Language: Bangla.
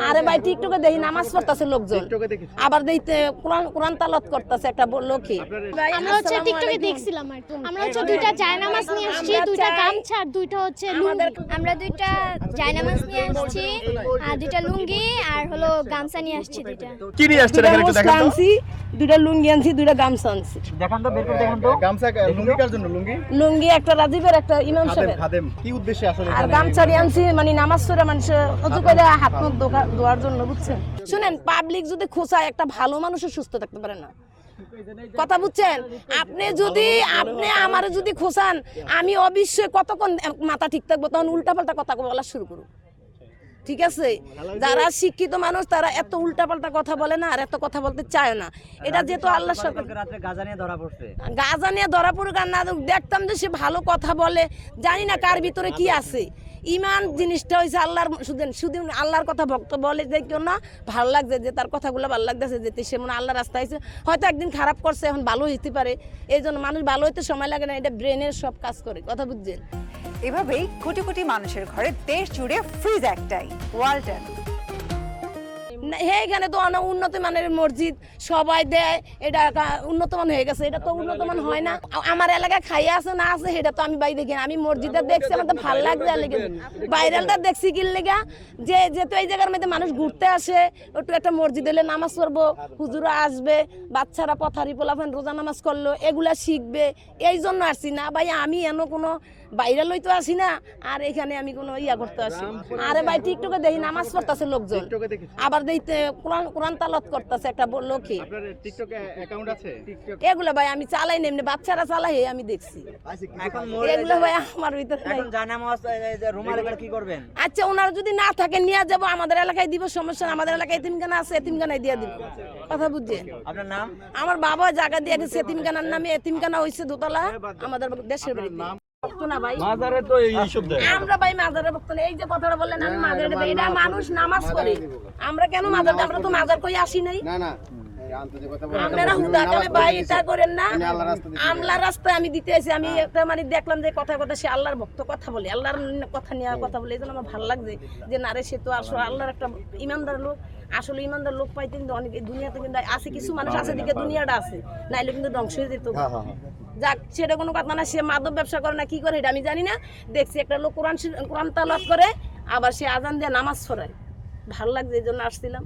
আরে ভাই টিকটকে দেখি নামাজ পড়তেছে লোকজন, আবার দেখতে কোরআন তালাওয়াত করতেছে একটা লোকে। আমরা হচ্ছে টিকটকে দেখছিলাম আর কি। আমরা হচ্ছে দুইটা জায়নামাজ নিয়ে আসছি, দুইটা গামছা আর দুইটা হচ্ছে লুঙ্গি। আমরা দুইটা জায়নামাজ নিয়ে আসছি আর দুইটা লুঙ্গি আর হলো গামছা নিয়ে আসছি দুইটা। কি নিয়ে আসছেন এখানে একটু দেখান তো। দুইটা লুঙ্গি আনছি, দুইটা গামছা আনছি। দেখান তো, বের করে দেখান তো। গামছা লুঙ্গি কার জন্য? লুঙ্গি একটা রাজীবের, একটা ইমাম সাহেবের। খাদেম কি উদ্দেশ্যে আসলে? আর গামছা নিয়ে আনছি মানে নামাজ পড়ে মানুষের ওযু করে হাত মুখ ধোয়ার জন্য, বুঝছেন? শুনেন, পাবলিক যদি খোঁচায় একটা ভালো মানুষও সুস্থ থাকতে পারে না, কথা বুঝছেন? আপনি আমারে যদি খোঁচান, আমি অবশ্যই কতক্ষণ মাথা ঠিক থাকবো, তখন উল্টাপাল্টা কথা বলা শুরু করব। ঠিক আছে, যারা শিক্ষিত মানুষ তারা এত উল্টাপাল্টা কথা বলে না, আর এত কথা বলতে চায় না। এটা যেহেতু আল্লাহর সাথে গাজা নিয়ে ধরা পড়ছে, গাজা নিয়ে ধরা পড়ুক আর না, দেখতাম যে সে ভালো কথা বলে, জানি না কার ভিতরে কি আছে। ইমান জিনিসটা হয়েছে আল্লাহর, শুধু আল্লাহর কথা ভক্ত বলে দেখো না, ভালো লাগছে যে তার কথাগুলো ভালো লাগতেছে, যেতে সে মনে আল্লাহ রাস্তা হয়েছে, হয়তো একদিন খারাপ করছে, এখন ভালো হইতে পারে। এই জন্য মানুষ ভালো হইতে সময় লাগে না, এটা ব্রেনের সব কাজ করে, কথা বুঝছেন? এভাবেই কোটি কোটি মানুষের ঘরে দেশ জুড়ে ফ্রিজ একটাই, ওয়ালটন। এখানে তো অনেক উন্নত মানের মসজিদ সবাই দেয়, এটা উন্নত মান হয়ে গেছে, এটা তো উন্নত মান হয় না। আমার এলাকায় খাইয়া আছে না আছে সেটা তো আমি বাই দেখি না, আমি মসজিদটা দেখছি, আমার তো ভালো লাগছে। বাইরেলটা দেখছি কি লেগা, যে যেহেতু এই জায়গার মধ্যে মানুষ ঘুরতে আসে, একটু একটা মসজিদ এলে নামাজ পড়বো, হুজুরা আসবে, বাচ্চারা পথারি পোলাফেন রোজা নামাজ করলো, এগুলা শিখবে, এই জন্য আসছি না ভাই। আমি এনো কোনো বাইরে লইতে আসি না, আর এখানে আমি কোনো ইয়া করতে আসি। আরে ভাই টিকটকে দেখি নামাজ পড়তেছে লোকজন, আবার দেখতে কোরআন তালাওয়াত করতেছে একটা লোকে। আপনার টিকটকে অ্যাকাউন্ট আছে? এগুলো ভাই আমি চালাই না, এমনি বাচ্চারা চালাই, আমি দেখছি। এগুলো ভাই আমার ভিতরে নাই। কি করবেন? আচ্ছা, ওনারা যদি না থাকে নিয়ে যাবো, আমাদের এলাকায় দিব, সমস্যা না। আমাদের এলাকায় এতিমখানা আছে, এতিমখানায় দিয়ে দিব, কথা বুঝছেন? আপনার নাম? আমার বাবা জায়গা দিয়ে গেছে এতিমখানার নামে, এতিমখানা হইছে দোতলা আমাদের দেশের বাড়িতে। আমরা ভাই মাজারের ভক্ত না। এই যে কথাটা বললেন, আমি মাজারে, এটা মানুষ নামাজ পড়ে, আমরা কেন মাজার? আমরা তো মাজার কই আসি নাই। আপনারা হুদা কামে ভাই এটা করেন না। আল্লাহর রাস্তায় আমি দিতে এসে আমি একটা মানে দেখলাম যে কথা সে আল্লাহর ভক্ত কথা বলে, আল্লাহর কথা নিয়ে কথা বলে, এই জন্য আমার ভালো লাগছে যে না রে, সে তো আসলে আল্লাহর একটা ইমানদার লোক। আসলে ইমানদার লোক পাইতে কিন্তু অনেক দুনিয়াতে কিন্তু আছে, কিছু মানুষ আছে দিকে দুনিয়াটা আছে, নাইলে কিন্তু ধ্বংস হয়ে যেত। যাক, সেটা কোনো কথা না। সে মাদক ব্যবসা করে না কি করে এটা আমি জানি না। দেখছি একটা লোক কোরআন তালাওয়াত করে, আবার সে আজান দিয়ে নামাজ পড়ায়, ভালো লাগছে, এই জন্য আসছিলাম।